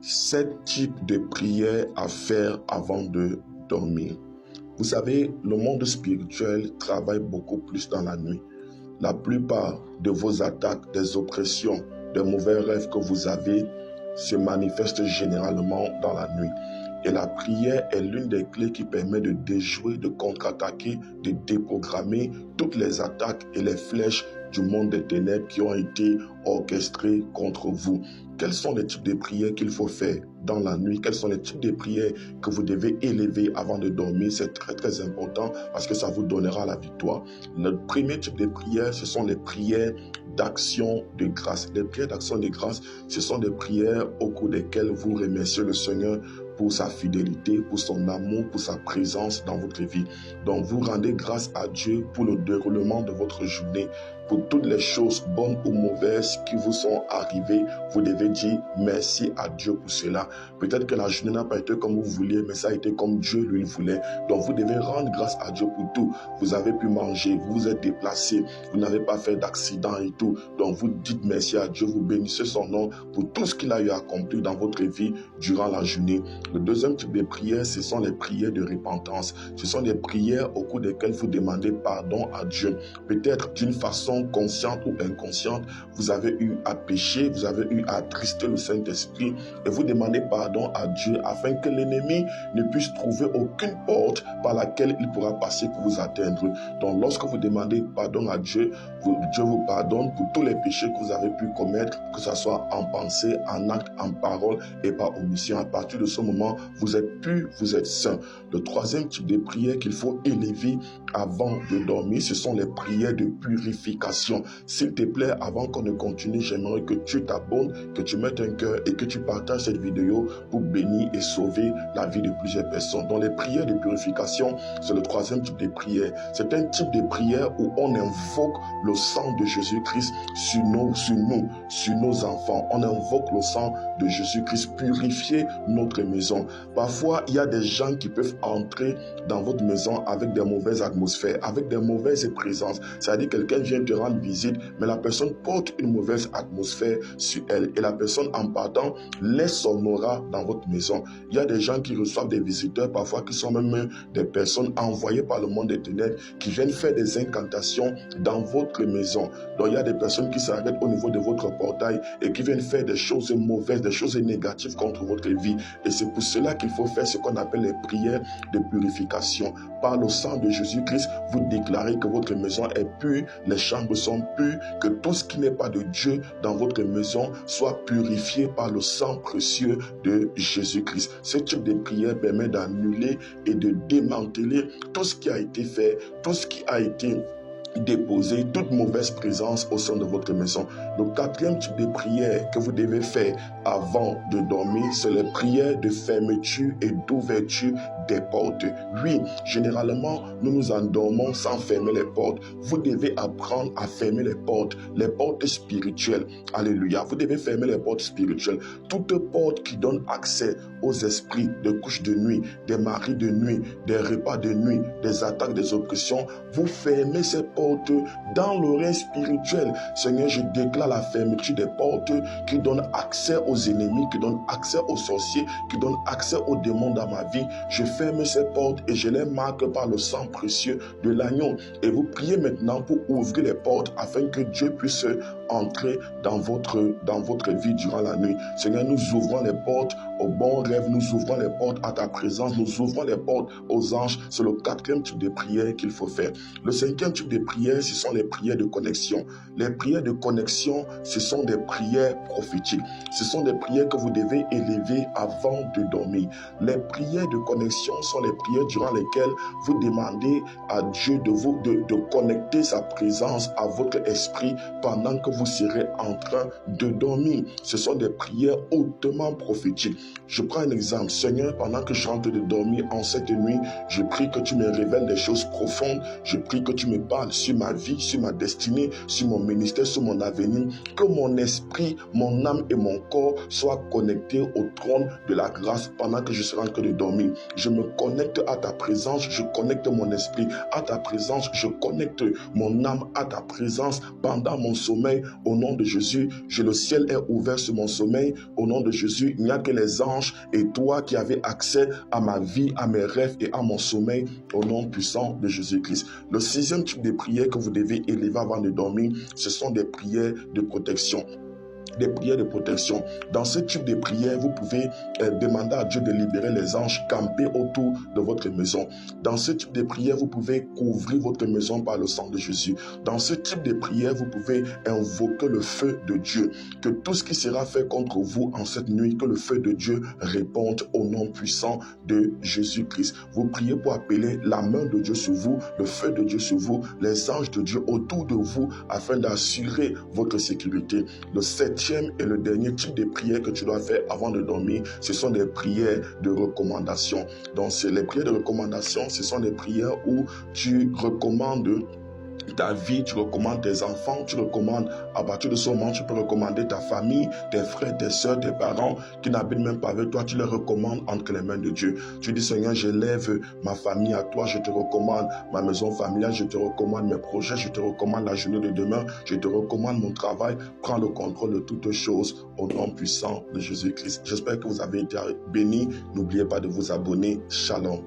7 types de prières à faire avant de dormir. Vous savez, le monde spirituel travaille beaucoup plus dans la nuit. La plupart de vos attaques, des oppressions, des mauvais rêves que vous avez se manifestent généralement dans la nuit. Et la prière est l'une des clés qui permet de déjouer, de contre-attaquer, de déprogrammer toutes les attaques et les flèches du monde des ténèbres qui ont été orchestrées contre vous. Quels sont les types de prières qu'il faut faire dans la nuit? Quels sont les types de prières que vous devez élever avant de dormir? C'est très très important parce que ça vous donnera la victoire. Le premier type de prière, ce sont les prières d'action de grâce. Les prières d'action de grâce, ce sont des prières au cours desquelles vous remerciez le Seigneur pour sa fidélité, pour son amour, pour sa présence dans votre vie. Donc vous rendez grâce à Dieu pour le déroulement de votre journée, pour toutes les choses bonnes ou mauvaises qui vous sont arrivées. Vous devez dire merci à Dieu pour cela. Peut-être que la journée n'a pas été comme vous vouliez, mais ça a été comme Dieu lui voulait. Donc vous devez rendre grâce à Dieu pour tout. Vous avez pu manger, vous vous êtes déplacé, vous n'avez pas fait d'accident et tout. Donc vous dites merci à Dieu, vous bénissez son nom pour tout ce qu'il a eu accompli dans votre vie durant la journée. Le deuxième type de prière, ce sont les prières de repentance. Ce sont des prières au cours desquelles vous demandez pardon à Dieu. Peut-être d'une façon consciente ou inconsciente, vous avez eu à pécher, vous avez eu à attrister le Saint-Esprit et vous demandez pardon à Dieu afin que l'ennemi ne puisse trouver aucune porte par laquelle il pourra passer pour vous atteindre. Donc lorsque vous demandez pardon à Dieu, Dieu vous pardonne pour tous les péchés que vous avez pu commettre, que ce soit en pensée, en acte, en parole et par omission. À partir de ce moment, vous êtes pur, vous êtes saint. Le troisième type de prière qu'il faut élever avant de dormir, ce sont les prières de purification. S'il te plaît, avant qu'on ne continue, j'aimerais que tu t'abonnes, que tu mettes un cœur et que tu partages cette vidéo pour bénir et sauver la vie de plusieurs personnes. Donc les prières de purification, c'est le troisième type de prière. C'est un type de prière où on invoque le sang de Jésus-Christ sur nos enfants. On invoque le sang de Jésus-Christ, purifier notre maison. Parfois, il y a des gens qui peuvent entrer dans votre maison avec des mauvaises atmosphères, avec des mauvaises présences. C'est-à-dire que quelqu'un vient te rendre visite, mais la personne porte une mauvaise atmosphère sur elle. Et la personne, en partant, laisse son aura dans votre maison. Il y a des gens qui reçoivent des visiteurs, parfois qui sont même des personnes envoyées par le monde des ténèbres, qui viennent faire des incantations dans votre maison. Donc il y a des personnes qui s'arrêtent au niveau de votre portail et qui viennent faire des choses mauvaises, des choses négatives contre votre vie. Et c'est pour cela qu'il faut faire ce qu'on appelle les prières de purification. Par le sang de Jésus-Christ, vous déclarez que votre maison est pure, les chambres sont pures, que tout ce qui n'est pas de Dieu dans votre maison soit purifié par le sang précieux de Jésus-Christ. Ce type de prière permet d'annuler et de démanteler tout ce qui a été fait, tout ce qui a été déposer toute mauvaise présence au sein de votre maison. Le quatrième type de prière que vous devez faire avant de dormir, c'est les prières de fermeture et d'ouverture des portes. Oui, généralement, nous nous endormons sans fermer les portes. Vous devez apprendre à fermer les portes spirituelles. Alléluia. Vous devez fermer les portes spirituelles. Toute porte qui donne accès aux esprits de couches de nuit, des maris de nuit, des repas de nuit, des attaques, des oppressions, vous fermez ces portes dans le règne spirituel. Seigneur, je déclare la fermeture des portes qui donnent accès aux ennemis, qui donnent accès aux sorciers, qui donnent accès aux démons dans ma vie. Je ferme ces portes et je les marque par le sang précieux de l'agneau. Et vous priez maintenant pour ouvrir les portes afin que Dieu puisse entrer dans votre vie durant la nuit. Seigneur, nous ouvrons les portes aux bons rêves, nous ouvrons les portes à ta présence, nous ouvrons les portes aux anges. C'est le quatrième type de prière qu'il faut faire. Le cinquième type de prière, ce sont les prières de connexion. Les prières de connexion, ce sont des prières prophétiques. Ce sont des prières que vous devez élever avant de dormir. Les prières de connexion sont les prières durant lesquelles vous demandez à Dieu de connecter sa présence à votre esprit pendant que vous serez en train de dormir. Ce sont des prières hautement prophétiques. Je prends un exemple. Seigneur, pendant que je suis en train de dormir en cette nuit, je prie que tu me révèles des choses profondes. Je prie que tu me parles sur ma vie, sur ma destinée, sur mon ministère, sur mon avenir. Que mon esprit, mon âme et mon corps soient connectés au trône de la grâce pendant que je serai en train de dormir. Je me connecte à ta présence, je connecte mon esprit à ta présence, je connecte mon âme à ta présence pendant mon sommeil sommeil. Au nom de Jésus, le ciel est ouvert sur mon sommeil. Au nom de Jésus, il n'y a que les anges et toi qui avez accès à ma vie, à mes rêves et à mon sommeil. Au nom puissant de Jésus-Christ. Le sixième type de prière que vous devez élever avant de dormir, ce sont des prières de protection. Des prières de protection. Dans ce type de prière, vous pouvez demander à Dieu de libérer les anges campés autour de votre maison. Dans ce type de prière, vous pouvez couvrir votre maison par le sang de Jésus. Dans ce type de prière, vous pouvez invoquer le feu de Dieu. Que tout ce qui sera fait contre vous en cette nuit, que le feu de Dieu réponde au nom puissant de Jésus-Christ. Vous priez pour appeler la main de Dieu sur vous, le feu de Dieu sur vous, les anges de Dieu autour de vous, afin d'assurer votre sécurité. Le septième et le dernier type de prière que tu dois faire avant de dormir, ce sont des prières de recommandation. Donc, les prières de recommandation, ce sont des prières où tu recommandes ta vie, tu recommandes tes enfants, tu recommandes, à partir de ce moment, tu peux recommander ta famille, tes frères, tes soeurs, tes parents qui n'habitent même pas avec toi, tu les recommandes entre les mains de Dieu. Tu dis, Seigneur, j'élève ma famille à toi, je te recommande ma maison familiale, je te recommande mes projets, je te recommande la journée de demain, je te recommande mon travail, prends le contrôle de toutes choses au nom puissant de Jésus-Christ. J'espère que vous avez été bénis. N'oubliez pas de vous abonner. Shalom.